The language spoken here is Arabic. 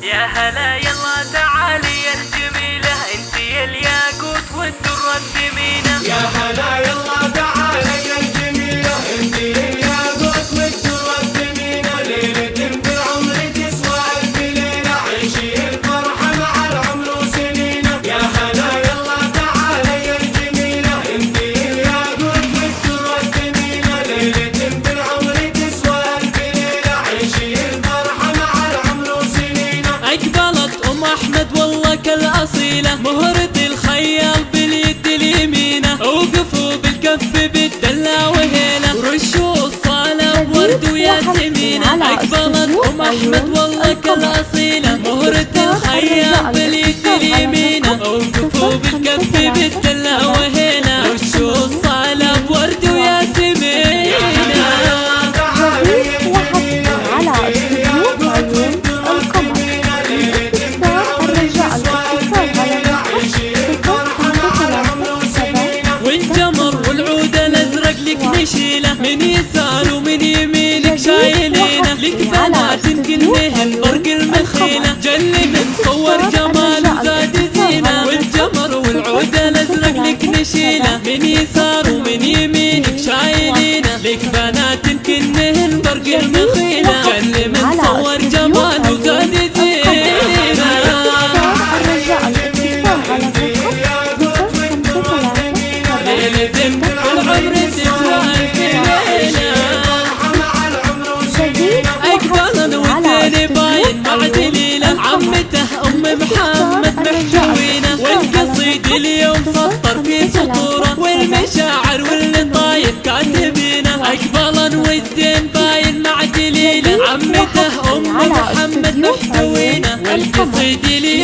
يا هلا يلا تعالي يا الجميلة، انتي الياقوت والدرة الثمينة. يا هلا يلا تعالي يا الجميلة، انتي الياقوت والدرة الثمينة. ليلة في عمري تسوى ألف ليلة، عيشي الفرحة مع العمر وسنينة. يا هلا يلا تعالي يا الجميلة، انتي الياقوت والدرة الثمينة. ليلة في عمري تسوى ألف ليلة، عيشي الفرحة مع العمر وسنينة. أقبلت أم أحمد والله كالأصيلة، مهرة الخيال باليد اليمينة، وقفوا بالكف بالدلة وهيلة، ورشوا الصالة بورد وياسمينة. أقبلت أم أحمد والله كالأصيلة، مهرة الخيال باليد اليمينة، وقفوا بالكف بالدلة وهيلة، رشوا الصالة بورد وياسمينة. والجمر والعود الازرق لك نشيله، من يسار ومن يمينك شايلينه، لك بنات كلهن برق المخيله، جل من صور جمال وزاد زينه. والجمر والعود الازرق لك نشيله، من يسار ومن يمينك شايلينه، لك بنات كلهن برق المخيله، جل من صور جمال وزاد زينه. أقبلن والثاني باين مع دليلة، عمته أم محمد محجوينة، والقصيد اليوم سطر في سطوره، والمشاعر واللطايف كاتبينه. أقبلن والزين باين مع دليلة، عمته أم محمد محجوينة، والقصيد اليوم